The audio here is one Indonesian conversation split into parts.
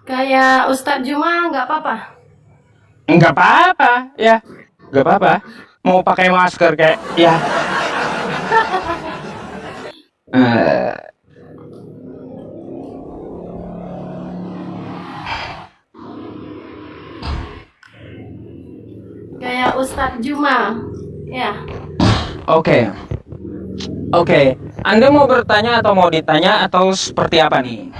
Kayak Ustadz Juma nggak apa-apa. Nggak apa-apa, ya. Nggak apa-apa. Mau pakai masker kayak, ya. Eh, Kayak Ustadz Juma. Ya. Oke, oke. Anda mau bertanya atau mau ditanya atau seperti apa nih?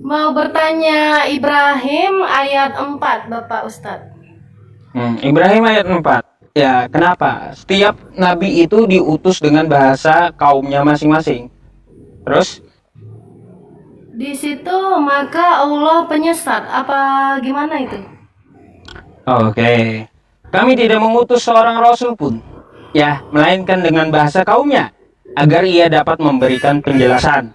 Mau bertanya Ibrahim ayat 4, Bapak Ustadz. Ibrahim ayat 4. Ya, kenapa? Setiap nabi itu diutus dengan bahasa kaumnya masing-masing. Terus, Di situ maka Allah penyesat. Apa gimana itu? oke. Kami tidak mengutus seorang rasul pun, ya, melainkan dengan bahasa kaumnya, agar ia dapat memberikan penjelasan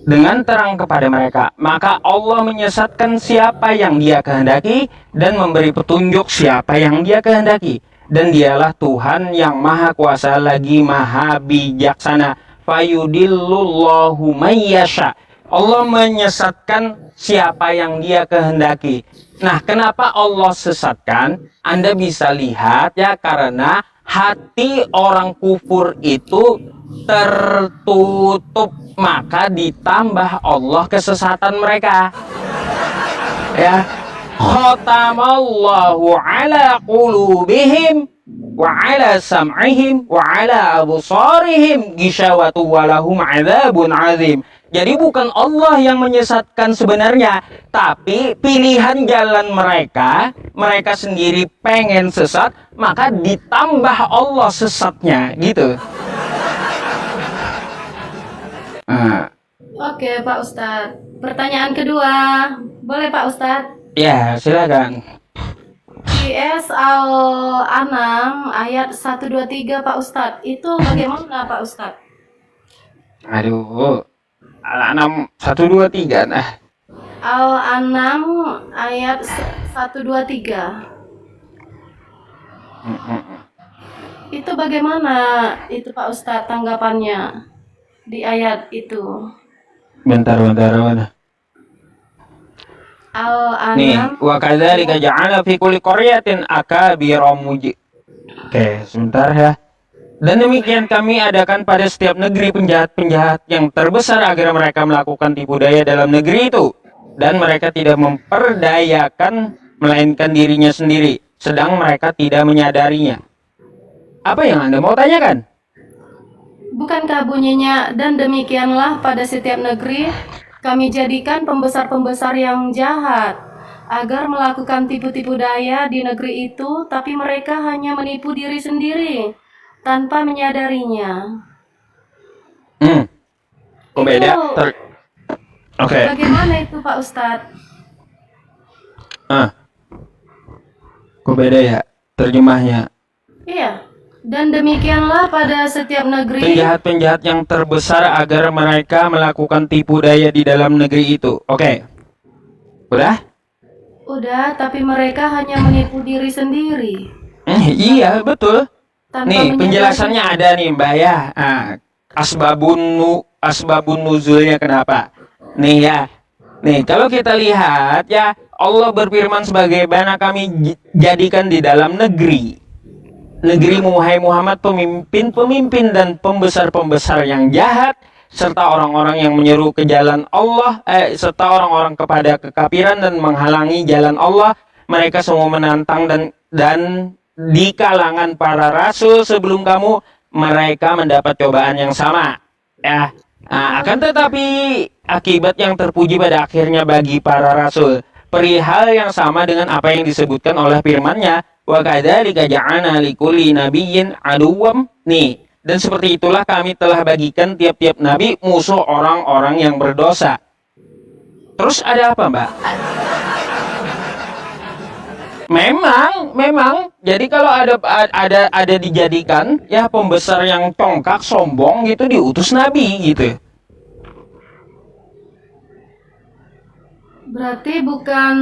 dengan terang kepada mereka. Maka Allah menyesatkan siapa yang Dia kehendaki dan memberi petunjuk siapa yang Dia kehendaki. Dan Dialah Tuhan yang Maha Kuasa lagi Maha Bijaksana. Fayudillullahu mayyasha. Allah menyesatkan siapa yang Dia kehendaki. Nah, kenapa Allah sesatkan? Anda bisa lihat ya, karena hati orang kufur itu tertutup, maka ditambah Allah kesesatan mereka. Ya, khatamallahu ala qulubihim wa ala sam'ihim wa ala absarihim ghishawatu wa lahum adzabun azim. Jadi bukan Allah yang menyesatkan sebenarnya, tapi pilihan jalan mereka, mereka sendiri pengen sesat, maka ditambah Allah sesatnya, gitu. Nah, Oke, Pak Ustadz. Pertanyaan kedua. Boleh, Pak Ustadz? ya, silakan. IS Al-An'am ayat 123, Pak Ustadz. Itu bagaimana, Pak Ustadz? Aduh, Al-An'am 123. Nah, Al-An'am ayat 123. Itu bagaimana itu, Pak Ustadz, tanggapannya di ayat itu? bentar. Nih, Al-An'am. wa kadzalika ja'ala fi kulli qaryatin akabira muji. Oke, sebentar ya. Dan demikian kami adakan pada setiap negeri penjahat-penjahat yang terbesar agar mereka melakukan tipu daya dalam negeri itu. Dan mereka tidak memperdayakan melainkan dirinya sendiri, sedang mereka tidak menyadarinya. Apa yang Anda mau tanyakan? Bukankah bunyinya, dan demikianlah pada setiap negeri kami jadikan pembesar-pembesar yang jahat agar melakukan tipu-tipu daya di negeri itu, tapi mereka hanya menipu diri sendiri tanpa menyadarinya. Kok beda? Oke. Bagaimana itu, Pak Ustadz? Kok beda ya terjemahnya? Iya. Dan demikianlah pada setiap negeri. Penjahat-penjahat yang terbesar agar mereka melakukan tipu daya di dalam negeri itu. Oke. Udah? Udah, tapi mereka hanya menipu diri sendiri. Iya, betul. Tanpa Nih, menyadari. penjelasannya ada nih, Mbak ya. Asbabun nuzulnya kenapa? Nih ya. Nih, kalau kita lihat ya, Allah berfirman sebagaimana kami jadikan di dalam negeri wahai Muhammad pemimpin-pemimpin dan pembesar-pembesar yang jahat, serta orang-orang yang menyeru ke jalan Allah, serta orang-orang kepada kekafiran dan menghalangi jalan Allah. Mereka semua menantang dan di kalangan para rasul sebelum kamu, mereka mendapat cobaan yang sama. Ya, akan tetapi akibat yang terpuji pada akhirnya bagi para rasul, perihal yang sama dengan apa yang disebutkan oleh firman-Nya, wa kadzalika ja'alna likulli nabiyyin aduwwam. Nih, dan seperti itulah kami telah bagikan tiap-tiap nabi musuh orang-orang yang berdosa. Terus ada apa, Mbak? Memang. Jadi kalau ada dijadikan ya pembesar yang congkak, sombong gitu, diutus nabi gitu. Berarti bukan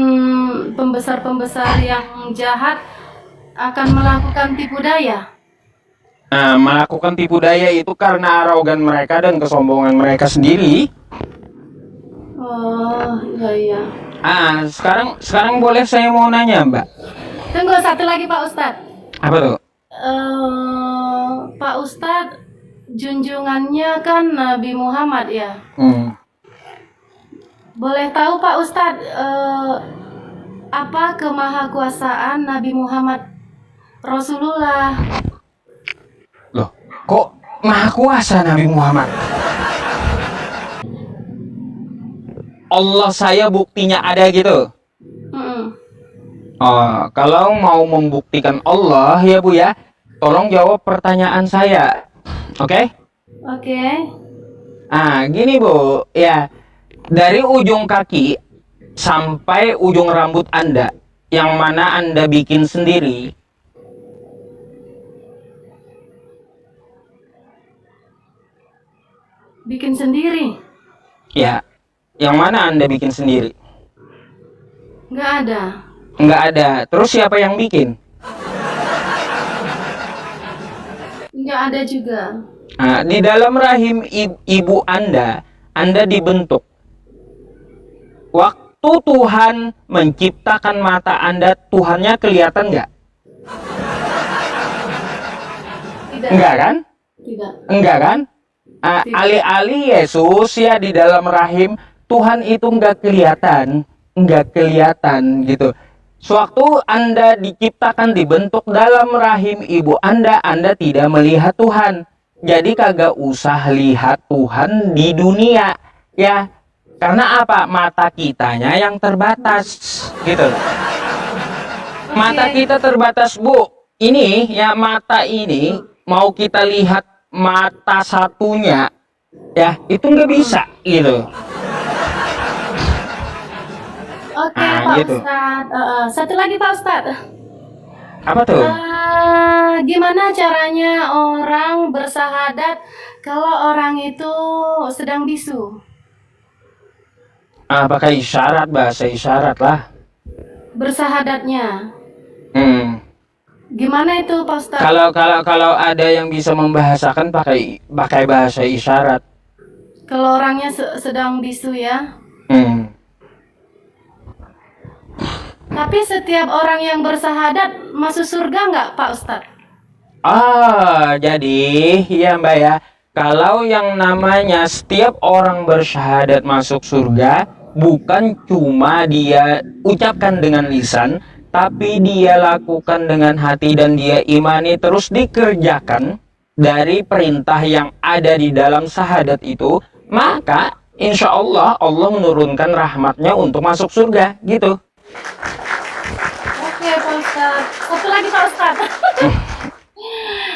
pembesar-pembesar yang jahat akan melakukan tipu daya. Nah, melakukan tipu daya itu karena arogan mereka dan kesombongan mereka sendiri. Oh, Oh iya. Sekarang boleh saya mau nanya, Mbak. Tunggu satu lagi Pak Ustadz. Apa tuh? Pak Ustadz, junjungannya kan Nabi Muhammad ya. Boleh tahu Pak Ustadz, apa kemahakuasaan Nabi Muhammad Rasulullah? Loh, kok maha kuasa Nabi Muhammad? Allah saya buktinya ada gitu. Oh, kalau mau membuktikan Allah ya Bu ya, tolong jawab pertanyaan saya. Oke? Oke. Gini Bu, ya dari ujung kaki sampai ujung rambut Anda, yang mana Anda bikin sendiri, Bikin sendiri? ya, yang mana Anda bikin sendiri? Nggak ada. Nggak ada. Terus siapa yang bikin? Nggak ada juga. Di dalam rahim ibu Anda dibentuk. Waktu Tuhan menciptakan mata Anda, Tuhannya kelihatan nggak? Tidak. Enggak kan? Tidak. Enggak kan? Alih-alih Yesus ya di dalam rahim, Tuhan itu nggak kelihatan gitu. Sewaktu Anda diciptakan, dibentuk dalam rahim ibu Anda tidak melihat Tuhan. Jadi kagak usah lihat Tuhan di dunia ya. Karena apa? Mata kitanya yang terbatas gitu. Mata kita terbatas, Bu. Ini ya, mata ini mau kita lihat mata satunya ya, itu nggak bisa gitu. Oke, Pak gitu. Ustadz. Satu lagi Pak Ustadz. Apa tuh? Gimana caranya orang bersahadat kalau orang itu sedang bisu? Pakai isyarat, bahasa isyarat lah. Bersahadatnya. Gimana itu Pak Ustadz? Kalau ada yang bisa membahasakan pakai bahasa isyarat. Kalau orangnya sedang bisu ya. Tapi setiap orang yang bersahadat masuk surga nggak Pak Ustadz? Jadi ya Mbak ya, kalau yang namanya setiap orang bersyahadat masuk surga, bukan cuma dia ucapkan dengan lisan, tapi dia lakukan dengan hati dan dia imani, terus dikerjakan dari perintah yang ada di dalam syahadat itu, maka insya Allah Allah menurunkan rahmatnya untuk masuk surga gitu. Oke Pak Ustadz. Satu lagi Pak Ustadz.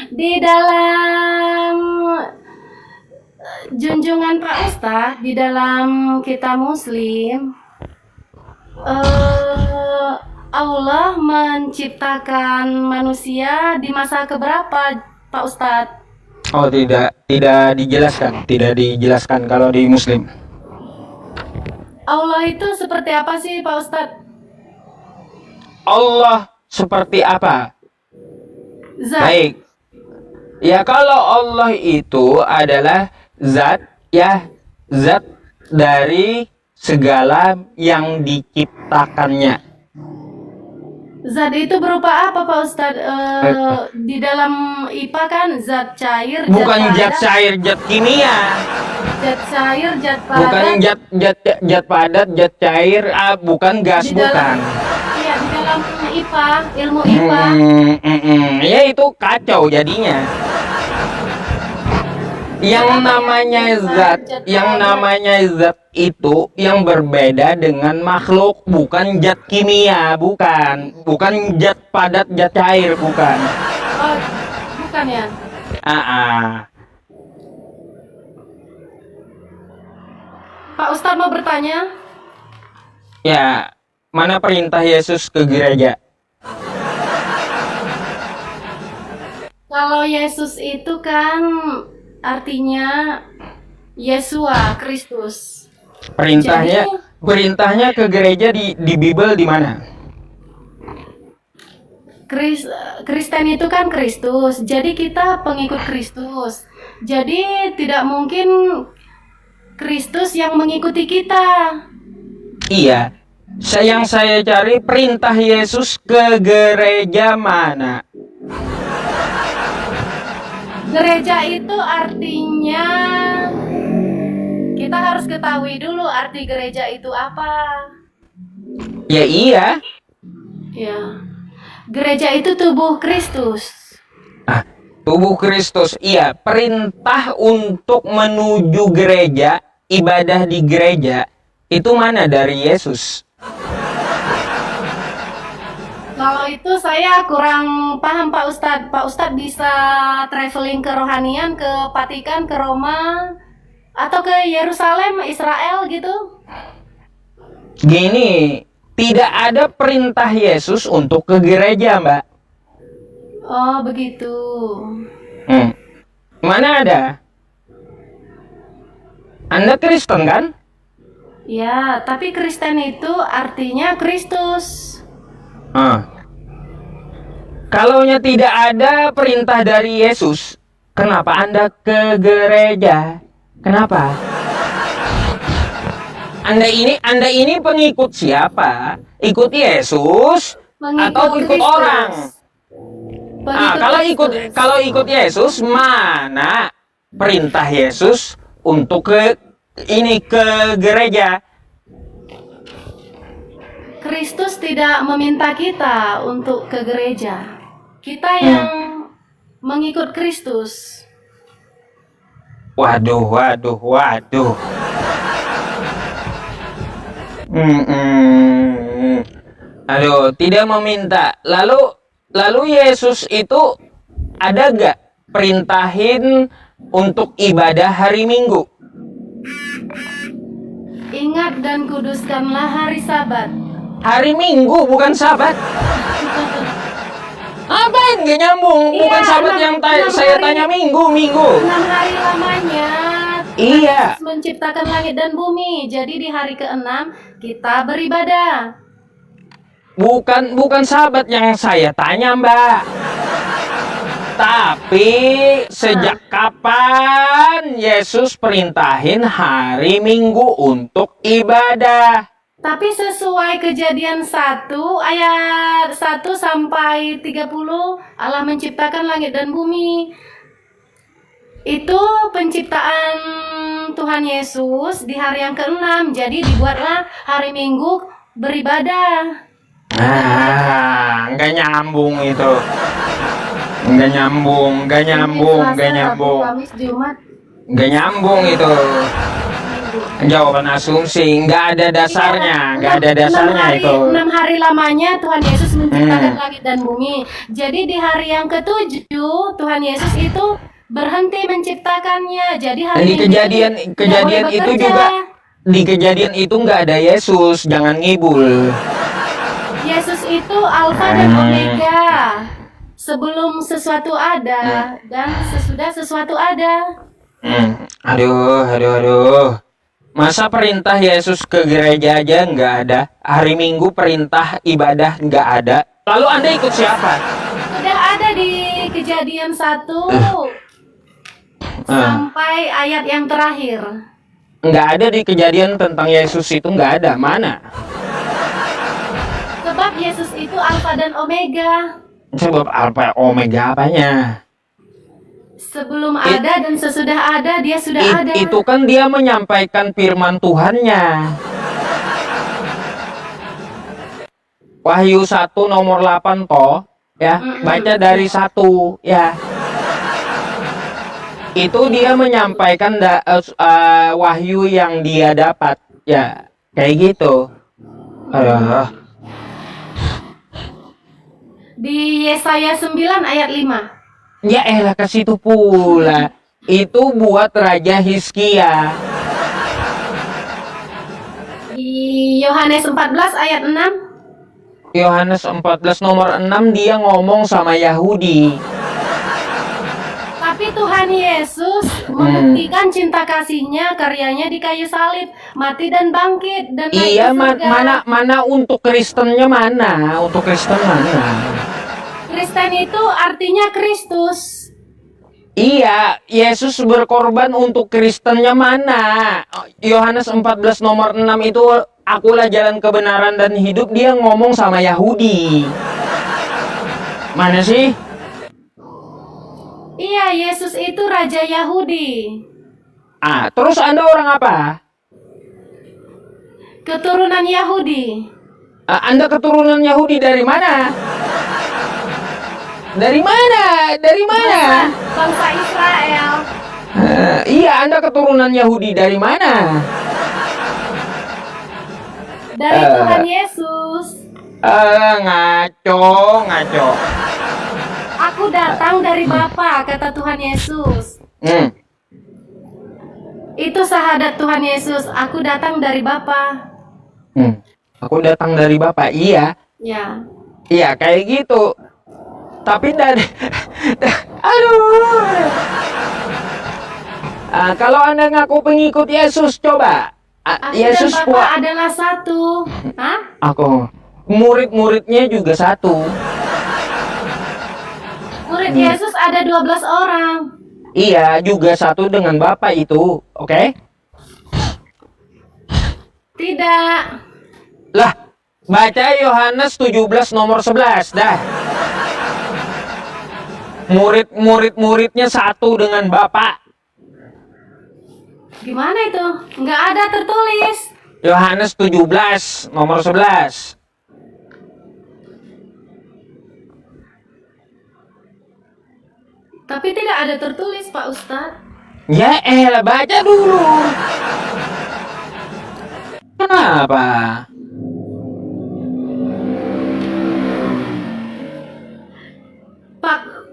Di dalam junjungan Pak Ustadz, di dalam kita Muslim, Allah menciptakan manusia di masa keberapa Pak Ustadz? Oh, tidak dijelaskan kalau di Muslim. Allah itu seperti apa sih Pak Ustadz? Allah seperti apa? Zat. Baik. Ya, kalau Allah itu adalah zat ya, zat dari segala yang diciptakannya. Zat itu berupa apa Pak Ustadz? Di dalam IPA kan zat cair, Bukan zat zat padat, cair, zat kimia. zat cair, zat padat. Bukan zat padat, zat cair, bukan gas, Di dalam- bukan. Iya, di dalam IPA, ilmu IPA. Ya itu kacau jadinya. Yang namanya zat itu yang berbeda dengan makhluk, bukan zat kimia, bukan zat padat, zat cair, bukan. Oh, bukan ya? Pak Ustadz mau bertanya? Ya, mana perintah Yesus ke gereja? Kalau Yesus itu kan artinya Yesua, Kristus. Perintahnya ke gereja di Bible di mana? Kristen itu kan Kristus, jadi kita pengikut Kristus. Jadi tidak mungkin Kristus yang mengikuti kita. Iya, yang saya cari perintah Yesus ke gereja mana? Gereja itu artinya kita harus ketahui dulu arti gereja itu apa. Ya iya. Ya. Gereja itu tubuh Kristus. Ah, tubuh Kristus. Iya, perintah untuk menuju gereja, ibadah di gereja, itu mana dari Yesus? Kalau itu saya kurang paham Pak Ustadz. Pak Ustadz bisa traveling ke rohanian, ke Vatikan, ke Roma, atau ke Yerusalem, Israel gitu? Gini, tidak ada perintah Yesus untuk ke gereja, Mbak. Oh begitu. Mana ada? Anda Kristen kan? Ya, tapi Kristen itu artinya Kristus. Kalaunya tidak ada perintah dari Yesus, kenapa Anda ke gereja? Kenapa? Anda ini pengikut siapa? Ikut Yesus atau ikut Kristus. orang? Pengikut Kalau Kristus. ikut Yesus, mana perintah Yesus untuk ke gereja? Kristus tidak meminta kita untuk ke gereja. Kita yang mengikut Kristus. Waduh. Aduh, tidak meminta. Lalu Yesus itu ada gak perintahin untuk ibadah hari Minggu? Ingat dan kuduskanlah hari Sabat. Hari Minggu bukan Sabat. Ngapain gak nyambung? Bukan Iya, Sabat yang saya tanya Minggu. 6 hari lamanya Iya. Yesus menciptakan langit dan bumi. Jadi di hari ke-6 kita beribadah. Bukan Sabat yang saya tanya, Mbak. Tapi sejak kapan Yesus perintahin hari Minggu untuk ibadah? Tapi sesuai Kejadian 1 ayat 1 sampai 30, Allah menciptakan langit dan bumi. Itu penciptaan Tuhan Yesus di hari yang ke-6. Jadi dibuatlah hari Minggu beribadah. Nggak nyambung itu. Nggak nyambung. Kamis, Jumat, Nggak nyambung itu. Jawaban asumsi, nggak ada dasarnya, itu. 6 hari lamanya Tuhan Yesus menciptakan langit dan bumi. Jadi di hari yang ke-7 Tuhan Yesus itu berhenti menciptakannya. Jadi hari Di Minggu kejadian tidak boleh itu bekerja. juga, di kejadian itu nggak ada Yesus, jangan ngibul. Yesus itu Alfa dan Omega. Sebelum sesuatu ada dan sesudah sesuatu ada. Aduh. Masa perintah Yesus ke gereja aja nggak ada? Hari Minggu perintah ibadah nggak ada? Lalu Anda ikut siapa? Sudah ada di Kejadian 1 sampai ayat yang terakhir. Nggak ada di kejadian tentang Yesus itu, nggak ada. Mana? Sebab Yesus itu Alfa dan Omega. Sebab Alfa Omega apanya? Sebelum ada dan sesudah ada, dia sudah ada. Itu kan dia menyampaikan firman Tuhannya. Wahyu 1 nomor 8 toh, ya, baca dari 1 ya. Itu dia menyampaikan wahyu yang dia dapat, ya, kayak gitu. Di Yesaya 9 ayat 5. Ya elah, ke situ pula. Itu buat Raja Hizkia. Di Yohanes 14 ayat 6. Yohanes 14 nomor 6 dia ngomong sama Yahudi. Tapi Tuhan Yesus membuktikan cinta kasihnya, karyanya di kayu salib, mati dan bangkit dan naik Iya, ke surga. mana untuk Kristennya mana? Untuk Kristen mana? Kristen itu artinya Kristus. Iya, Yesus berkorban untuk Kristennya mana? Yohanes 14 nomor 6 itu, akulah jalan kebenaran dan hidup, dia ngomong sama Yahudi. Mana sih? Iya, Yesus itu Raja Yahudi. Terus Anda orang apa? Keturunan Yahudi. Anda keturunan Yahudi dari mana? Dari mana? Dari mana? Bangsa Israel. Iya, Anda keturunan Yahudi dari mana? Dari Tuhan Yesus. Ngaco, ngaco. Aku datang dari Bapa, kata Tuhan Yesus. Itu syahadat Tuhan Yesus. Aku datang dari Bapa. Aku datang dari Bapak. Iya. Ya. Iya, kayak gitu. Tapi dari aduh. Kalau Anda ngaku pengikut Yesus, coba. Aku Yesus dan Bapa adalah satu. Hah? Aku murid-muridnya juga satu. Murid Yesus ada 12 orang. Iya, juga satu dengan Bapak itu. Oke? Tidak. Lah, baca Yohanes 17 nomor 11 dah. Murid-muridnya satu dengan Bapak. Gimana itu? Nggak ada tertulis. Yohanes 17 nomor 11. Tapi tidak ada tertulis, Pak Ustadz. Ya elah, baca dulu. Kenapa?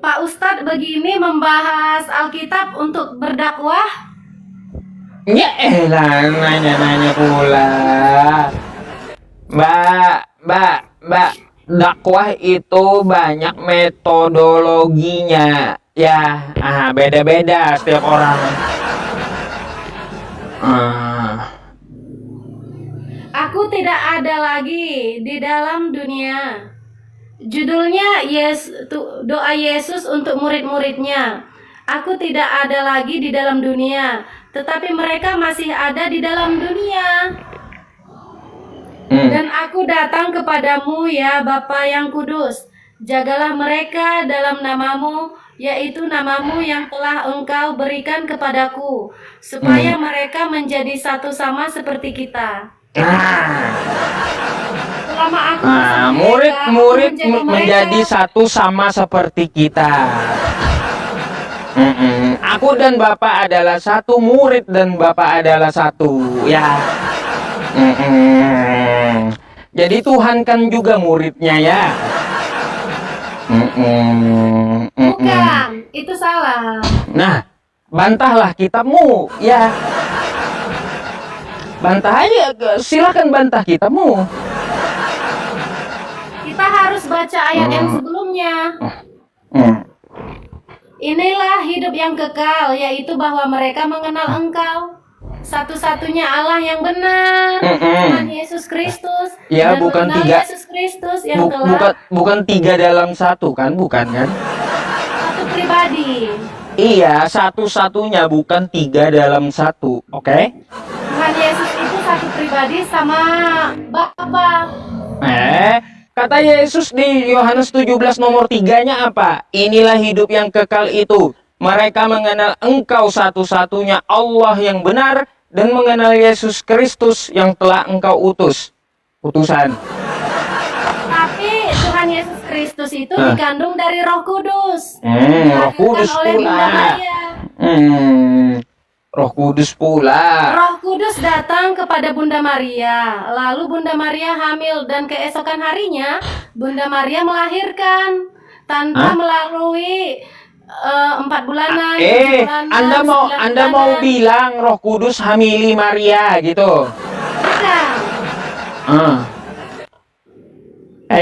Pak Ustadz begini membahas Alkitab untuk berdakwah. Ya elah, nanya-nanya pula. Mbak, dakwah itu banyak metodologinya. Ya, beda-beda setiap orang. Aku tidak ada lagi di dalam dunia. Judulnya doa Yesus untuk murid-muridnya. Aku tidak ada lagi di dalam dunia, tetapi mereka masih ada di dalam dunia. Dan aku datang kepadamu ya Bapa yang kudus. Jagalah mereka dalam namamu, yaitu namamu yang telah engkau berikan kepadaku, supaya mereka menjadi satu sama seperti kita. Selama aku murid-murid menjadi satu sama seperti kita. Aku dan Bapak adalah satu, murid dan Bapak adalah satu. Ya. Jadi Tuhan kan juga muridnya ya. Bukan, itu salah. Nah, bantahlah kitabmu, ya. Bantah aja, silakan bantah kitabmu. Kita harus baca ayat yang sebelumnya. Inilah hidup yang kekal, yaitu bahwa mereka mengenal Engkau, satu-satunya Allah yang benar, Tuhan Yesus Kristus. Ya, dan bukan mengenal tiga. Yesus Kristus yang telah Bukan tiga dalam satu kan, bukan kan? satu pribadi. Iya, satu-satunya, bukan tiga dalam satu, oke? Tuhan Yesus itu satu pribadi sama Bapa. Kata Yesus di Yohanes 17 nomor 3-nya apa? Inilah hidup yang kekal itu. Mereka mengenal Engkau satu-satunya Allah yang benar dan mengenal Yesus Kristus yang telah Engkau utusan. Tapi Tuhan Yesus Kristus itu dikandung dari Roh Kudus. Roh Kudus oleh Bunda pula. Maria. Roh Kudus pula. Roh Kudus datang kepada Bunda Maria. Lalu Bunda Maria hamil dan keesokan harinya Bunda Maria melahirkan tanpa melalui 4 bulanan. 7 bulanan, Anda mau bilang Roh Kudus hamili Maria gitu? Bukan.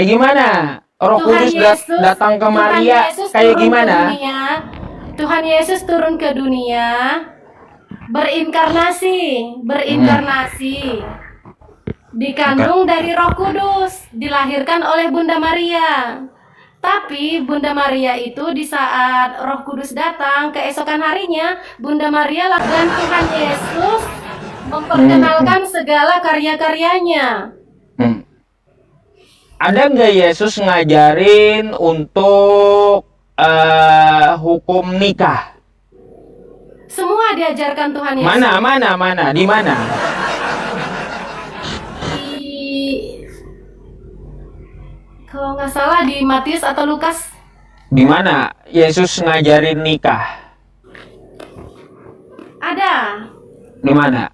Gimana? Roh Kudus datang ke Maria kayak gimana? Tuhan Yesus turun ke dunia, berinkarnasi, dikandung dari Roh Kudus, dilahirkan oleh Bunda Maria. Tapi Bunda Maria itu di saat Roh Kudus datang, keesokan harinya Bunda Maria dan Tuhan Yesus memperkenalkan segala karya-karyanya. Ada nggak Yesus ngajarin untuk hukum nikah? Semua diajarkan Tuhan Yesus. Mana? Di mana? Kalau nggak salah di Matius atau Lukas. Di mana Yesus ngajarin nikah? Ada. Di mana?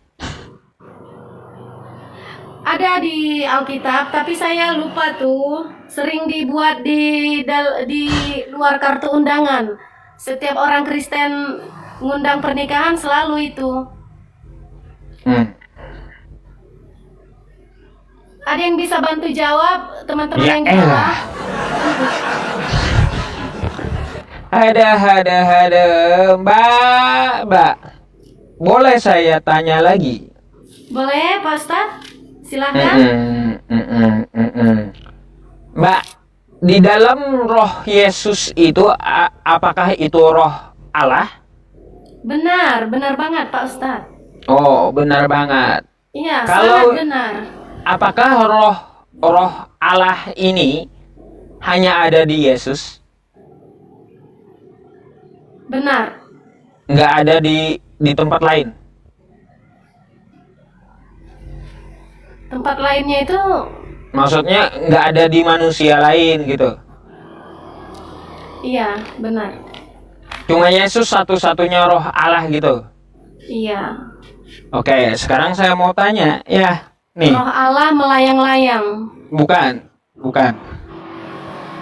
Ada di Alkitab, tapi saya lupa tuh. Sering dibuat di luar kartu undangan. Setiap orang Kristen ngundang pernikahan selalu itu. Ada yang bisa bantu jawab, teman-teman Ya yang di bawah? elah. Ada, Mbak. Boleh saya tanya lagi? Boleh, Pak Ustadz? Silahkan. Mbak, di dalam roh Yesus itu, apakah itu roh Allah? Benar banget Pak Ustadz. Oh, benar banget. Iya, Kalau- sangat benar. Apakah roh Allah ini hanya ada di Yesus? Benar. Nggak ada di tempat lain? Tempat lainnya itu Maksudnya nggak ada di manusia lain gitu? iya, benar. Cuma Yesus satu-satunya roh Allah gitu? Iya. Oke, sekarang saya mau tanya, ya, nih, Roh Allah melayang-layang. bukan.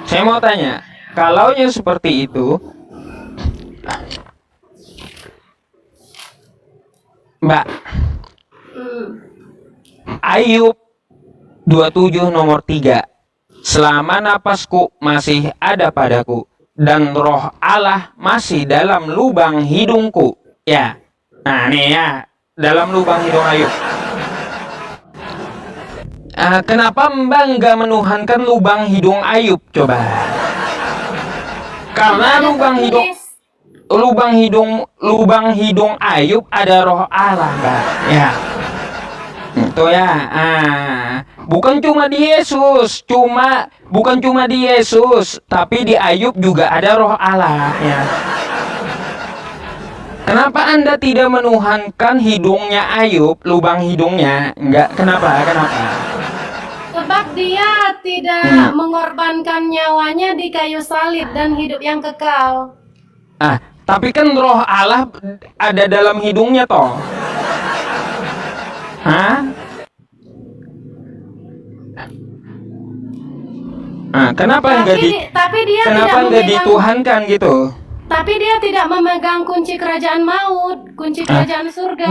Saya mau tanya, kalau yang seperti itu, Mbak, Ayub 27 nomor 3, selama napasku masih ada padaku, dan roh Allah masih dalam lubang hidungku. Ya, nah nih ya, dalam lubang hidung Ayub. Kenapa Mbak nggak menuhankan lubang hidung Ayub? Coba. Karena Tidak ada tertulis. lubang hidung Ayub ada roh Allah, Mbak. Ya. Itu ya. Bukan cuma di Yesus, tapi di Ayub juga ada roh Allah, ya. Kenapa Anda tidak menuhankan hidungnya Ayub, lubang hidungnya? Enggak, kenapa? Sebab dia tidak mengorbankan nyawanya di kayu salib dan hidup yang kekal. Tapi kan roh Allah ada dalam hidungnya toh. Hah? Kenapa Tapi dia kenapa tidak enggak memegang, dituhankan gitu? tapi dia tidak memegang kunci kerajaan maut, kunci kerajaan surga.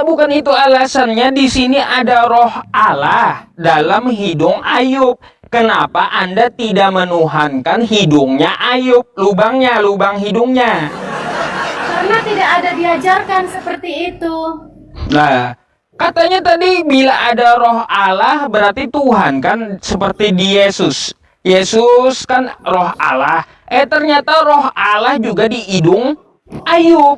Bukan itu alasannya. Di sini ada roh Allah dalam hidung Ayub. Kenapa Anda tidak menuhankan hidungnya Ayub, lubang hidungnya? Karena tidak ada diajarkan seperti itu. Nah, katanya tadi bila ada roh Allah berarti Tuhan kan, seperti di Yesus. Yesus kan roh Allah. Ternyata roh Allah juga di hidung Ayub.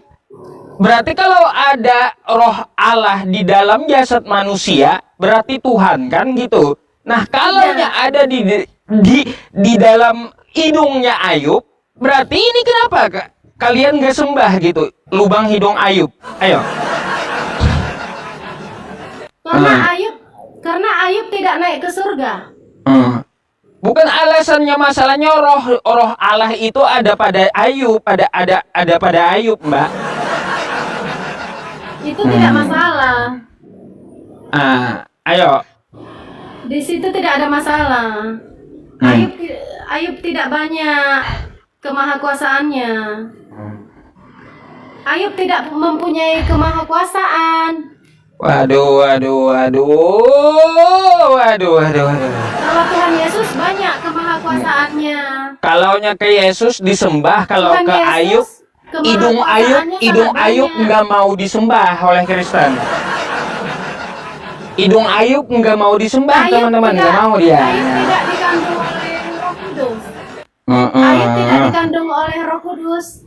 Berarti kalau ada roh Allah di dalam jasad manusia, berarti Tuhan kan gitu. Nah, kalau ada di dalam hidungnya Ayub, berarti ini kenapa kalian gak sembah gitu lubang hidung Ayub? Ayo. Karena Ayub tidak naik ke surga. Bukan alasannya, masalahnya roh Allah itu ada pada Ayub, ada pada Ayub, Mbak. Itu tidak masalah. Ayo. Di situ tidak ada masalah. Ayub tidak banyak kemahakuasaannya. Ayub tidak mempunyai kemahakuasaan. Waduh. Kalau Tuhan Yesus banyak kemahakuasaannya. Kalaunya ke Yesus disembah, kalau Tuhan ke Ayub, Yesus hidung kemahakuasaannya Ayub sangat banyak. nggak mau disembah oleh Kristen. Hidung Ayub nggak mau disembah, teman-teman, nggak mau dia. Ayub tidak dikandung oleh Roh Kudus. Air tidak dikandung oleh Roh Kudus.